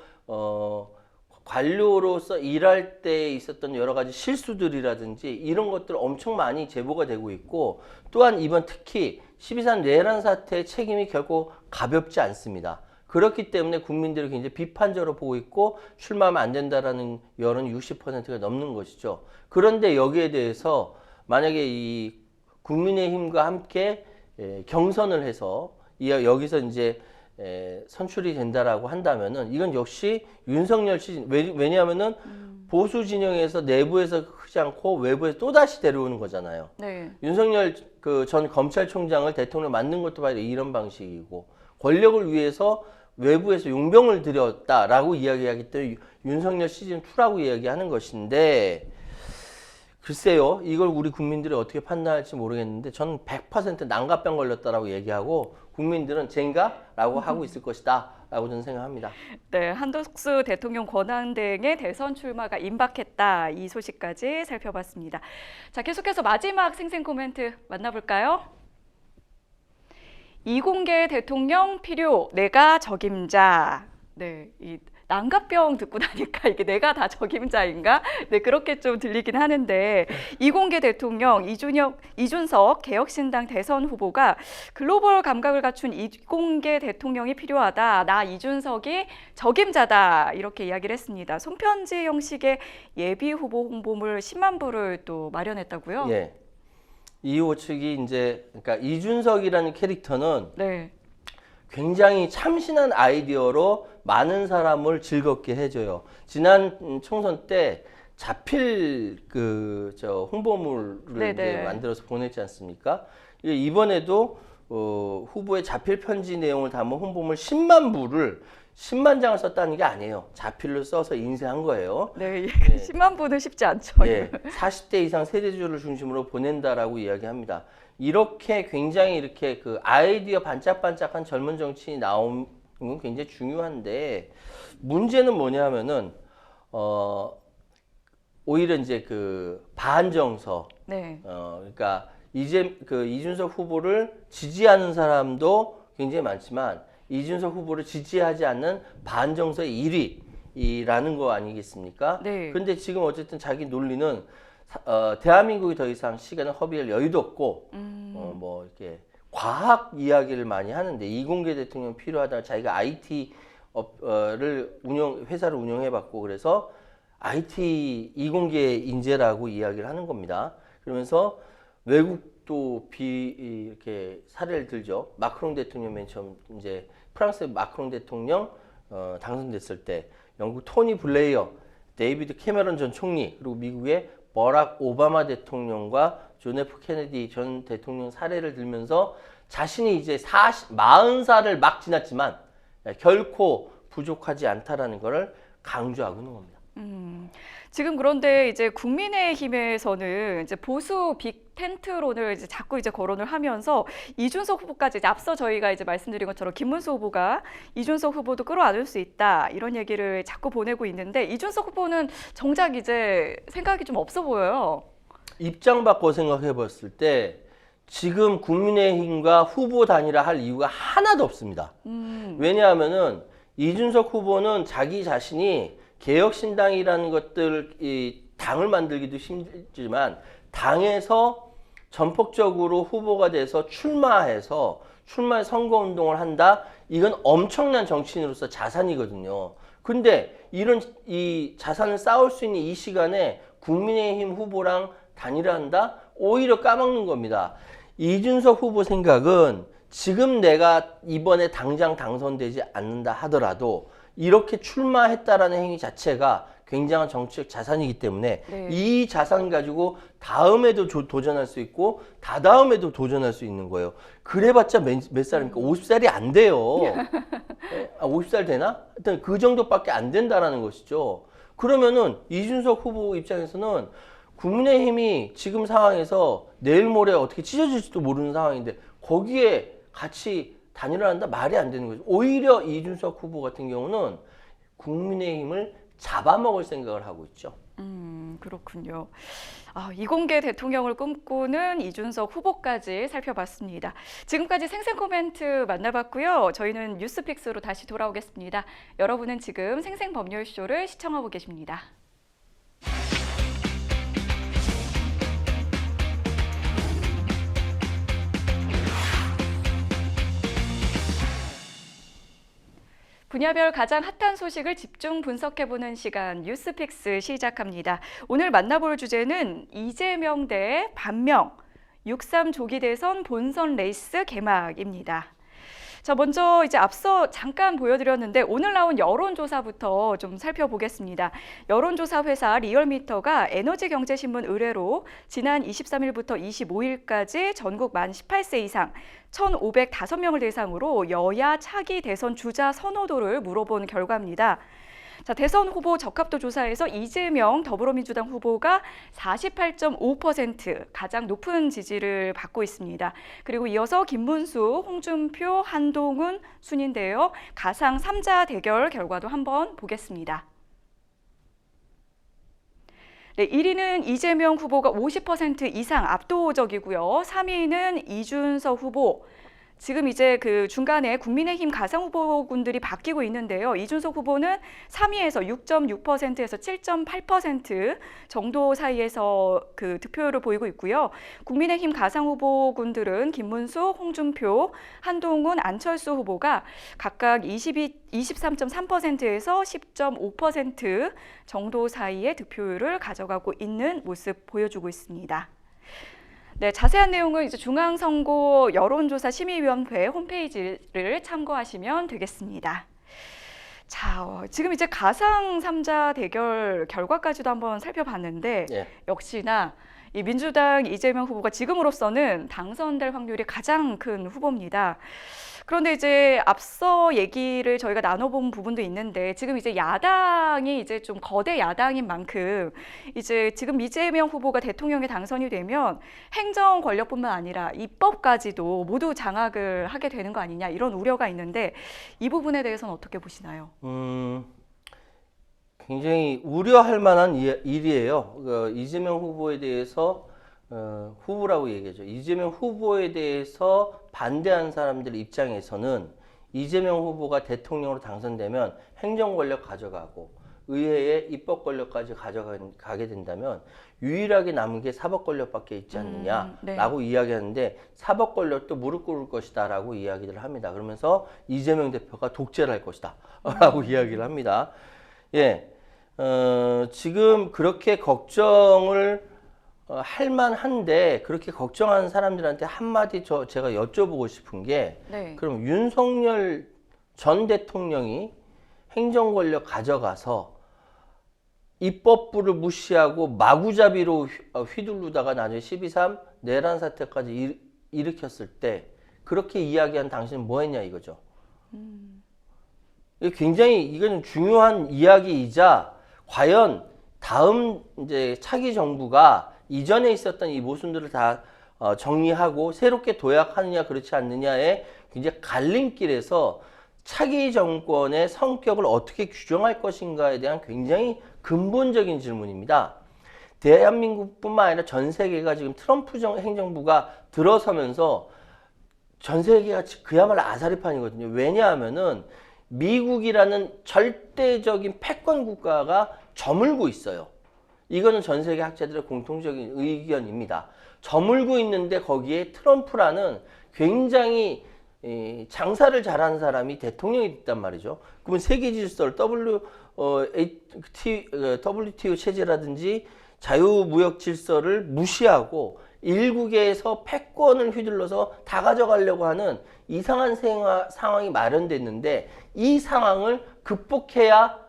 관료로서 일할 때 있었던 여러 가지 실수들이라든지 이런 것들 엄청 많이 제보가 되고 있고, 또한 이번 특히 12.3 내란 사태의 책임이 결코 가볍지 않습니다. 그렇기 때문에 국민들이 굉장히 비판적으로 보고 있고 출마하면 안 된다라는 여론이 60%가 넘는 것이죠. 그런데 여기에 대해서 만약에 이 국민의힘과 함께 경선을 해서 여기서 이제 선출이 된다라고 한다면은 이건 역시 윤석열 씨, 왜냐하면은 보수 진영에서 내부에서 크지 않고 외부에서 또다시 데려오는 거잖아요. 네. 윤석열 그 전 검찰총장을 대통령 만든 것도 바로 이런 방식이고, 권력을 위해서 외부에서 용병을 들였다라고 이야기하기 때문에 윤석열 시즌2라고 이야기하는 것인데, 글쎄요, 이걸 우리 국민들이 어떻게 판단할지 모르겠는데 저는 100% 난가병 걸렸다라고 얘기하고 국민들은 젠가라고 하고 있을 것이다 라고 저는 생각합니다. 네, 한덕수 대통령 권한대행의 대선 출마가 임박했다. 이 소식까지 살펴봤습니다. 자, 계속해서 마지막 생생 코멘트 만나볼까요? 이공계 대통령 필요, 내가 적임자. 네, 이 난가병 듣고 나니까 이게 내가 다 적임자인가? 네, 그렇게 좀 들리긴 하는데, 이공계 대통령 이준석 개혁신당 대선 후보가 글로벌 감각을 갖춘 이공계 대통령이 필요하다. 나 이준석이 적임자다. 이렇게 이야기를 했습니다. 손편지 형식의 예비 후보 홍보물 10만 부를 또 마련했다고요? 예. 이 후보 측이 이제 그러니까 이준석이라는 캐릭터는 네. 굉장히 참신한 아이디어로 많은 사람을 즐겁게 해줘요. 지난 총선 때 자필 홍보물을 이제 만들어서 보냈지 않습니까? 이번에도 후보의 자필 편지 내용을 담은 홍보물 10만 부를 10만 장을 썼다는 게 아니에요. 자필로 써서 인쇄한 거예요. 네, 10만 부는 쉽지 않죠. 예, 40대 이상 세대주를 중심으로 보낸다라고 이야기합니다. 이렇게 굉장히 이렇게 그 아이디어 반짝반짝한 젊은 정치인이 나오는 건 굉장히 중요한데, 문제는 뭐냐면은 오히려 이제 그 반정서, 네. 그러니까 이제 그 이준석 후보를 지지하는 사람도 굉장히 많지만 이준석 후보를 지지하지 않는 반정서의 1위라는 거 아니겠습니까? 네. 그런데 지금 어쨌든 자기 논리는 대한민국이 더 이상 시간을 허비할 여유도 없고 뭐 이렇게 과학 이야기를 많이 하는데, 이공계 대통령 필요하다. 자기가 IT 회사를 운영해봤고 그래서 IT 이공계 인재라고 이야기를 하는 겁니다. 그러면서 외국도 이렇게 사례를 들죠. 마크롱 대통령 맨 처음 이제 프랑스 마크롱 대통령 당선됐을 때 영국 토니 블레이어, 데이비드 캐머런 전 총리, 그리고 미국의 버락 오바마 대통령과 존 F 케네디 전 대통령 사례를 들면서 자신이 이제 40살을 막 지났지만 결코 부족하지 않다라는 것을 강조하고 있는 겁니다. 지금 그런데 이제 국민의힘에서는 이제 보수 빅 텐트론을 이제 자꾸 이제 거론을 하면서 이준석 후보까지 이제 앞서 저희가 이제 말씀드린 것처럼 김문수 후보가 이준석 후보도 끌어안을 수 있다 이런 얘기를 자꾸 보내고 있는데, 이준석 후보는 정작 이제 생각이 좀 없어 보여요. 입장 바꿔 생각해 봤을 때 지금 국민의힘과 후보 단일화 할 이유가 하나도 없습니다. 왜냐하면은 이준석 후보는 자기 자신이 개혁신당이라는 것들, 이 당을 만들기도 힘들지만 당에서 전폭적으로 후보가 돼서 출마해서 선거운동을 한다. 이건 엄청난 정치인으로서 자산이거든요. 근데 이 자산을 쌓을 수 있는 이 시간에 국민의힘 후보랑 단일화한다? 오히려 까먹는 겁니다. 이준석 후보 생각은 지금 내가 이번에 당장 당선되지 않는다 하더라도 이렇게 출마했다라는 행위 자체가 굉장한 정치적 자산이기 때문에 네. 이 자산 가지고 다음에도 도전할 수 있고 다다음에도 도전할 수 있는 거예요. 그래봤자 몇 살입니까? 50살이 안 돼요. 50살 되나? 하여튼 그 정도밖에 안 된다라는 것이죠. 그러면은 이준석 후보 입장에서는 국민의힘이 지금 상황에서 내일 모레 어떻게 찢어질지도 모르는 상황인데 거기에 같이 단일화한다? 말이 안 되는 거죠. 오히려 이준석 후보 같은 경우는 국민의힘을 잡아먹을 생각을 하고 있죠. 그렇군요. 이공계 대통령을 꿈꾸는 이준석 후보까지 살펴봤습니다. 지금까지 생생 코멘트 만나봤고요. 저희는 뉴스픽스로 다시 돌아오겠습니다. 여러분은 지금 생생 법률쇼를 시청하고 계십니다. 분야별 가장 핫한 소식을 집중 분석해보는 시간 뉴스픽스 시작합니다. 오늘 만나볼 주제는 이재명 대 반명, 6.3 조기 대선 본선 레이스 개막입니다. 자, 먼저 이제 앞서 잠깐 보여드렸는데 오늘 나온 여론조사부터 좀 살펴보겠습니다. 여론조사 회사 리얼미터가 에너지경제신문 의뢰로 지난 23일부터 25일까지 전국 만 18세 이상 1,505명을 대상으로 여야 차기 대선 주자 선호도를 물어본 결과입니다. 자, 대선 후보 적합도 조사에서 이재명 더불어민주당 후보가 48.5% 가장 높은 지지를 받고 있습니다. 그리고 이어서 김문수, 홍준표, 한동훈 순인데요. 가상 3자 대결 결과도 한번 보겠습니다. 네, 1위는 이재명 후보가 50% 이상 압도적이고요. 3위는 이준석 후보. 지금 이제 그 중간에 국민의힘 가상 후보군들이 바뀌고 있는데요. 이준석 후보는 3위에서 6.6%에서 7.8% 정도 사이에서 그 득표율을 보이고 있고요. 국민의힘 가상 후보군들은 김문수, 홍준표, 한동훈, 안철수 후보가 각각 23.3%에서 10.5% 정도 사이의 득표율을 가져가고 있는 모습 보여주고 있습니다. 네, 자세한 내용은 이제 중앙선거 여론조사 심의위원회 홈페이지를 참고하시면 되겠습니다. 자, 지금 이제 가상 3자 대결 결과까지도 한번 살펴봤는데 역시나 이 민주당 이재명 후보가 지금으로서는 당선될 확률이 가장 큰 후보입니다. 그런데 이제 앞서 얘기를 저희가 나눠본 부분도 있는데 지금 이제 야당이 이제 좀 거대 야당인 만큼 이제 지금 이재명 후보가 대통령에 당선이 되면 행정 권력뿐만 아니라 입법까지도 모두 장악을 하게 되는 거 아니냐 이런 우려가 있는데 이 부분에 대해서는 어떻게 보시나요? 굉장히 우려할 만한 일이에요. 이재명 후보에 대해서 후보라고 얘기하죠. 이재명 후보에 대해서 반대한 사람들 입장에서는 이재명 후보가 대통령으로 당선되면 행정 권력 가져가고 의회의 입법 권력까지 가져가게 된다면 유일하게 남은 게 사법 권력밖에 있지 않느냐라고 이야기하는데 사법 권력도 무릎 꿇을 것이다라고 이야기를 합니다. 그러면서 이재명 대표가 독재를 할 것이다라고 이야기를 합니다. 지금 그렇게 걱정을 할 만한데 그렇게 걱정하는 사람들한테 한마디 제가 여쭤보고 싶은 게 그럼 윤석열 전 대통령이 행정 권력 가져가서 입법부를 무시하고 마구잡이로 휘두르다가 나중에 12.3 내란 사태까지 일으켰을 때 그렇게 이야기한 당신은 뭐 했냐 이거죠. 굉장히 이건 중요한 이야기이자 과연 다음 이제 차기 정부가 이전에 있었던 이 모순들을 다 정리하고 새롭게 도약하느냐 그렇지 않느냐의 굉장히 갈림길에서 차기 정권의 성격을 어떻게 규정할 것인가에 대한 굉장히 근본적인 질문입니다. 대한민국뿐만 아니라 전 세계가 지금 트럼프 행정부가 들어서면서 전 세계가 그야말로 아사리판이거든요. 왜냐하면은 미국이라는 절대적인 패권 국가가 저물고 있어요. 이거는 전 세계 학자들의 공통적인 의견입니다. 저물고 있는데 거기에 트럼프라는 굉장히 장사를 잘하는 사람이 대통령이 됐단 말이죠. 그러면 세계 질서를 WTO 체제라든지 자유무역 질서를 무시하고 일국에서 패권을 휘둘러서 다 가져가려고 하는 이상한 상황이 마련됐는데 이 상황을 극복해야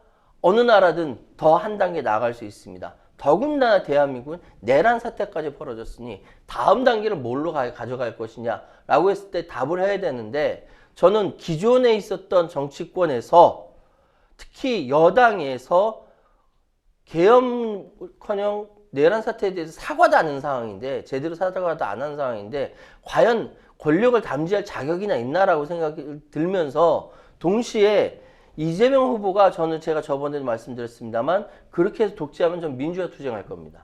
어느 나라든 더 한 단계 나아갈 수 있습니다. 더군다나 대한민국은 내란 사태까지 벌어졌으니 다음 단계를 뭘로 가져갈 것이냐라고 했을 때 답을 해야 되는데 저는 기존에 있었던 정치권에서 특히 여당에서 계엄커녕 내란 사태에 대해서 사과도 안 한 상황인데 제대로 사과도 안 한 상황인데 과연 권력을 담지할 자격이나 있나라고 생각이 들면서 동시에 이재명 후보가 제가 저번에도 말씀드렸습니다만 그렇게 해서 독재하면 전 민주화 투쟁할 겁니다.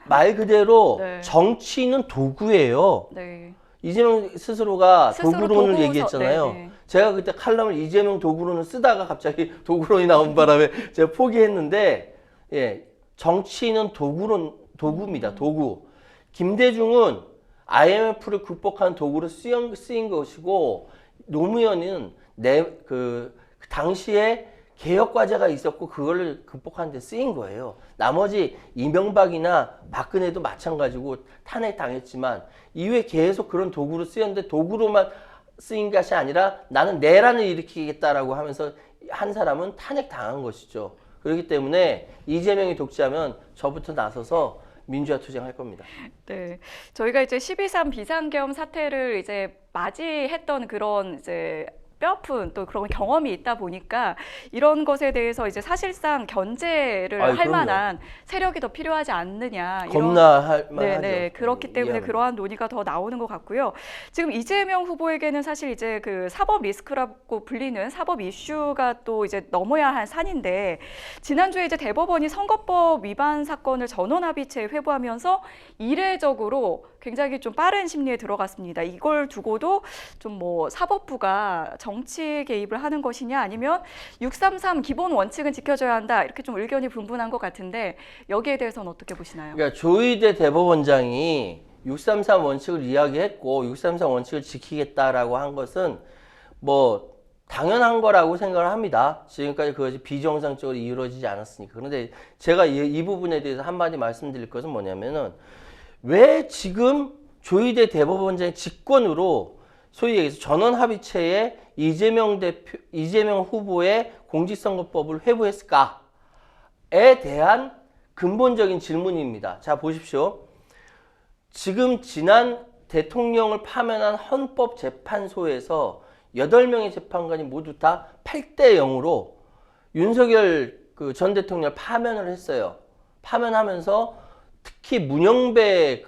말 그대로 네. 정치는 도구예요. 네. 이재명 스스로가 스스로 도구론을 도구서- 얘기했잖아요. 네네. 제가 그때 칼럼을 이재명 도구론을 쓰다가 갑자기 도구론이 나온 바람에 제가 포기했는데 예, 정치는 도구입니다. 도구. 김대중은 IMF를 극복한 도구로 쓰인 것이고 노무현은 그 당시에 개혁 과제가 있었고 그걸 극복하는 데 쓰인 거예요. 나머지 이명박이나 박근혜도 마찬가지고 탄핵 당했지만 이후에 계속 그런 도구로 쓰였는데 도구로만 쓰인 것이 아니라 나는 내란을 일으키겠다라고 하면서 한 사람은 탄핵 당한 것이죠. 그렇기 때문에 이재명이 독재하면 저부터 나서서 민주화 투쟁할 겁니다. 네, 저희가 이제 12.3 비상계엄 사태를 이제 맞이했던 그런 이제 뼈아픈 또 그런 경험이 있다 보니까 이런 것에 대해서 이제 사실상 견제를 아이, 할 그럼요. 만한 세력이 더 필요하지 않느냐. 겁나 할 만하죠. 네네. 그렇기 때문에 이해합니다. 그러한 논의가 더 나오는 것 같고요. 지금 이재명 후보에게는 사실 이제 그 사법 리스크라고 불리는 사법 이슈가 또 이제 넘어야 할 산인데 지난주에 이제 대법원이 선거법 위반 사건을 전원합의체에 회부하면서 이례적으로 굉장히 좀 빠른 심리에 들어갔습니다. 이걸 두고도 좀 뭐 사법부가 정치 개입을 하는 것이냐 아니면 633 기본 원칙은 지켜줘야 한다 이렇게 좀 의견이 분분한 것 같은데 여기에 대해서는 어떻게 보시나요? 그러니까 조희대 대법원장이 633 원칙을 이야기했고 633 원칙을 지키겠다라고 한 것은 뭐 당연한 거라고 생각을 합니다. 지금까지 그것이 비정상적으로 이루어지지 않았으니까. 그런데 제가 이 부분에 대해서 한마디 말씀드릴 것은 뭐냐면은 왜 지금 조희대 대법원장의 직권으로 소위 얘기해서 전원합의체에 이재명 후보의 공직선거법을 회부했을까에 대한 근본적인 질문입니다. 자, 보십시오. 지금 지난 대통령을 파면한 헌법재판소에서 8명의 재판관이 모두 다 8대 0으로 윤석열 전 대통령을 파면을 했어요. 파면하면서 특히 문영배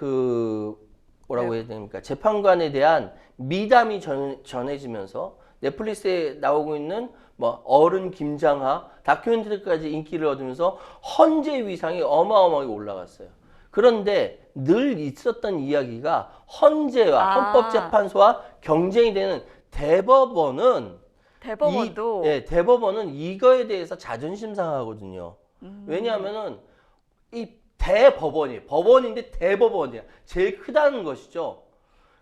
뭐라고 해야 됩니까? 재판관에 대한 미담이 전해지면서 넷플릭스에 나오고 있는 뭐 어른 김장하 다큐멘터리까지 인기를 얻으면서 헌재 위상이 어마어마하게 올라갔어요. 그런데 늘 있었던 이야기가 헌재와 헌법재판소와 경쟁이 되는 대법원은 대법원은 이거에 대해서 자존심 상하거든요. 왜냐하면은 이 법원인데 대법원이야. 제일 크다는 것이죠.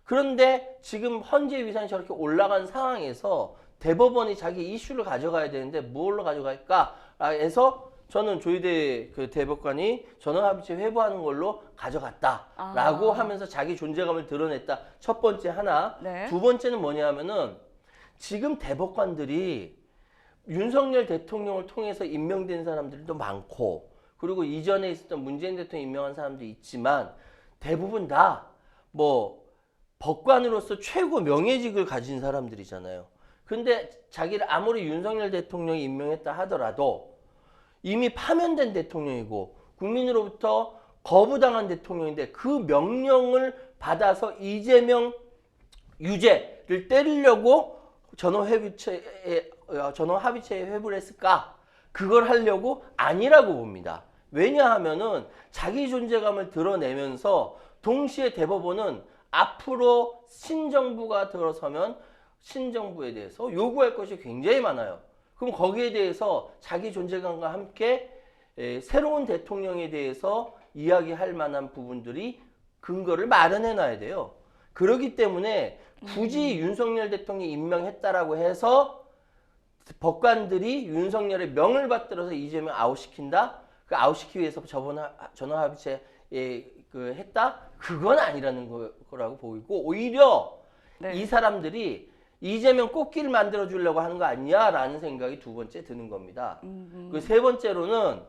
그런데 지금 헌재 위상이 저렇게 올라간 상황에서 대법원이 자기 이슈를 가져가야 되는데 뭘로 가져갈까 해서 저는 조희대 대법관이 전원합의체 회부하는 걸로 가져갔다라고 하면서 자기 존재감을 드러냈다. 첫 번째 하나. 네. 두 번째는 뭐냐 하면은 지금 대법관들이 윤석열 대통령을 통해서 임명된 사람들도 많고 그리고 이전에 있었던 문재인 대통령 임명한 사람도 있지만 대부분 다 뭐 법관으로서 최고 명예직을 가진 사람들이잖아요. 근데 자기를 아무리 윤석열 대통령이 임명했다 하더라도 이미 파면된 대통령이고 국민으로부터 거부당한 대통령인데 그 명령을 받아서 이재명 유죄를 때리려고 전원합의체에 회부를 했을까? 그걸 하려고 아니라고 봅니다. 왜냐하면은 자기 존재감을 드러내면서 동시에 대법원은 앞으로 신정부가 들어서면 신정부에 대해서 요구할 것이 굉장히 많아요. 그럼 거기에 대해서 자기 존재감과 함께 새로운 대통령에 대해서 이야기할 만한 부분들이 근거를 마련해 놔야 돼요. 그렇기 때문에 굳이 윤석열 대통령이 임명했다라고 해서 법관들이 윤석열의 명을 받들어서 이재명 아웃시킨다? 그 아웃시키기 위해서 전원합의체 했다? 그건 아니라는 거라고 보이고 오히려 네. 이 사람들이 이재명 꽃길 만들어 주려고 하는 거 아니야라는 생각이 두 번째 드는 겁니다. 그 세 번째로는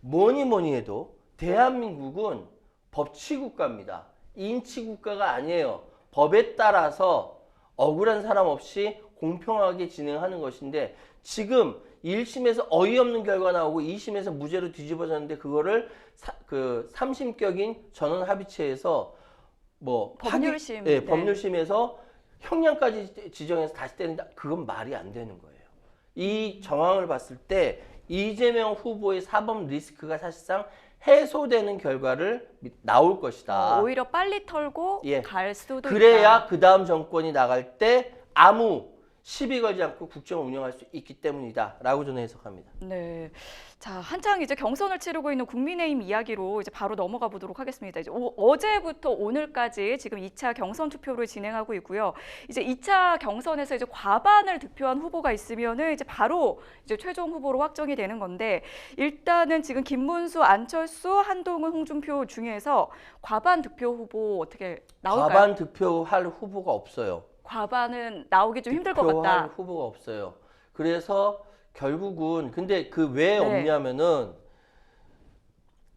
뭐니 해도 대한민국은 법치국가입니다. 인치국가가 아니에요. 법에 따라서 억울한 사람 없이 공평하게 진행하는 것인데 지금 1심에서 어이없는 결과 나오고 2심에서 무죄로 뒤집어졌는데 그거를 3심격인 전원합의체에서 뭐 법률심. 네, 법률심에서 형량까지 지정해서 다시 때린다. 그건 말이 안 되는 거예요. 이 정황을 봤을 때 이재명 후보의 사법 리스크가 사실상 해소되는 결과를 나올 것이다. 오히려 빨리 털고 예. 갈 수도 그래야 있다. 그 다음 정권이 나갈 때 아무 시비 걸지 않고 국정을 운영할 수 있기 때문이다 라고 저는 해석합니다. 네. 자, 한창 이제 경선을 치르고 있는 국민의힘 이야기로 이제 바로 넘어가 보도록 하겠습니다. 이제 어제부터 오늘까지 지금 2차 경선 투표를 진행하고 있고요. 이제 2차 경선에서 이제 과반을 득표한 후보가 있으면은 이제 바로 이제 최종 후보로 확정이 되는 건데 일단은 지금 김문수, 안철수, 한동훈, 홍준표 중에서 과반 득표 후보 어떻게 나올까요? 과반 득표할 후보가 없어요. 과반은 나오기 좀 힘들 것 득표할 같다. 후보가 없어요. 그래서 결국은 근데 그 왜 네. 없냐면은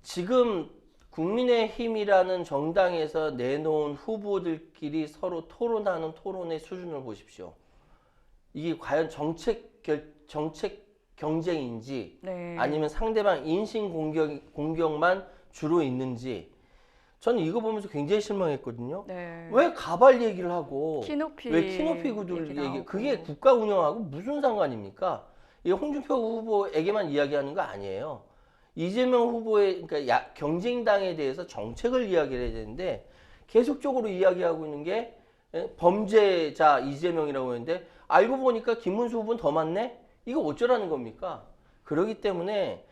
지금 국민의힘이라는 정당에서 내놓은 후보들끼리 서로 토론하는 토론의 수준을 보십시오. 이게 과연 정책 경쟁인지 네. 아니면 상대방 인신 공격만 주로 있는지 저는 이거 보면서 굉장히 실망했거든요. 네. 왜 가발 얘기를 하고 키높이 왜 키높이 구두를 얘기 얘기 나오고. 그게 국가 운영하고 무슨 상관입니까? 이게 홍준표 후보에게만 이야기하는 거 아니에요. 이재명 후보의 그러니까 경쟁당에 대해서 정책을 이야기를 해야 되는데 계속적으로 이야기하고 있는 게 범죄자 이재명이라고 했는데 알고 보니까 김문수 후보는 더 많네? 이거 어쩌라는 겁니까? 그렇기 때문에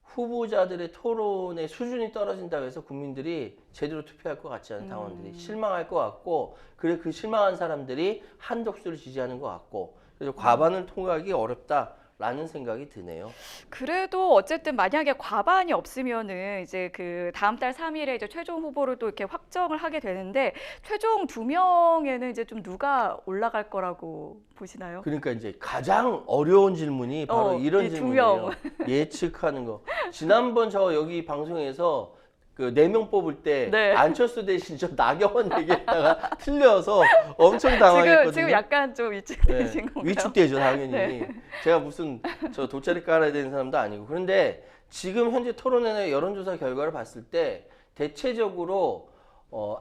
후보자들의 토론의 수준이 떨어진다고 해서 국민들이 제대로 투표할 것 같지 않은 당원들이 실망할 것 같고 그래 그 실망한 사람들이 한덕수를 지지하는 것 같고 그래서 과반을 통과하기 어렵다라는 생각이 드네요. 그래도 어쨌든 만약에 과반이 없으면은 이제 그 다음 달 3일에 이제 최종 후보를 또 이렇게 확정을 하게 되는데 최종 2명에는 이제 좀 누가 올라갈 거라고 보시나요? 그러니까 이제 가장 어려운 질문이 바로 이런 이 두 질문이에요. 예측하는 거. 지난번 저 여기 방송에서 그 4명 뽑을 때 네. 안철수 대신 저 나경원 얘기했다가 틀려서 엄청 당황했거든요. 지금 약간 좀 위축되신 건가요? 위축되죠, 당연히. 네. 제가 무슨 저 돗자리 깔아야 되는 사람도 아니고. 그런데 지금 현재 토론회나 여론조사 결과를 봤을 때 대체적으로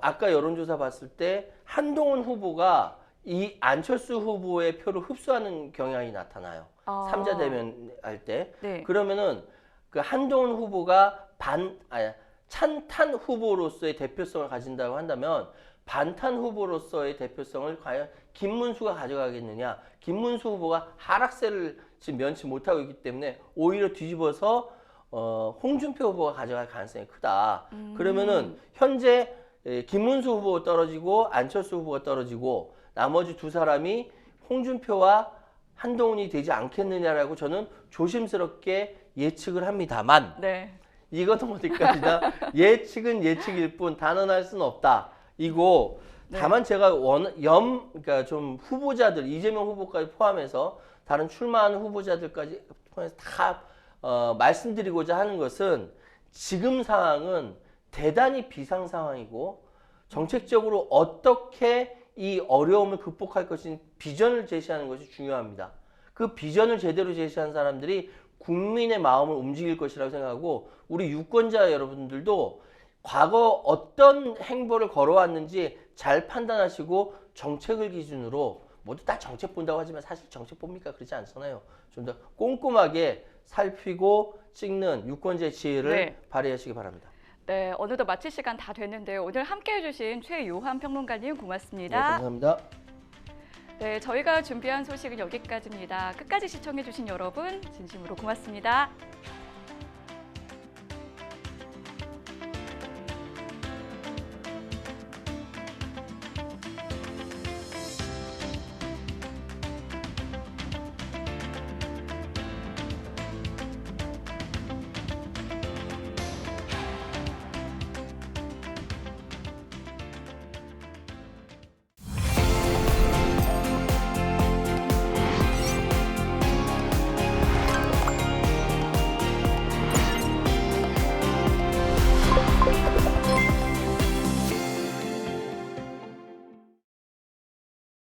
아까 여론조사 봤을 때 한동훈 후보가 이 안철수 후보의 표를 흡수하는 경향이 나타나요. 아. 3자 대면 할 때. 네. 그러면은 그 한동훈 후보가 찬탄 후보로서의 대표성을 가진다고 한다면 반탄 후보로서의 대표성을 과연 김문수가 가져가겠느냐. 김문수 후보가 하락세를 지금 면치 못하고 있기 때문에 오히려 뒤집어서 홍준표 후보가 가져갈 가능성이 크다. 그러면은 현재 김문수 후보가 떨어지고 안철수 후보가 떨어지고 나머지 두 사람이 홍준표와 한동훈이 되지 않겠느냐라고 저는 조심스럽게 예측을 합니다만 네. 이것은 어디까지나 예측은 예측일 뿐 단언할 수는 없다. 이거 다만 제가 그러니까 좀 후보자들 이재명 후보까지 포함해서 다른 출마하는 후보자들까지 포함해서 다 말씀드리고자 하는 것은 지금 상황은 대단히 비상 상황이고 정책적으로 어떻게 이 어려움을 극복할 것인 비전을 제시하는 것이 중요합니다. 그 비전을 제대로 제시한 사람들이 국민의 마음을 움직일 것이라고 생각하고 우리 유권자 여러분들도 과거 어떤 행보를 걸어왔는지 잘 판단하시고 정책을 기준으로 모두 다 정책 본다고 하지만 사실 정책 봅니까? 그렇지 않잖아요. 좀 더 꼼꼼하게 살피고 찍는 유권자의 지혜를 네. 발휘하시기 바랍니다. 네, 어느덧 마칠 시간 다 됐는데요. 오늘 함께해 주신 최요한 평론가님 네, 고맙습니다. 감사합니다. 네, 저희가 준비한 소식은 여기까지입니다. 끝까지 시청해 주신 여러분 진심으로 고맙습니다.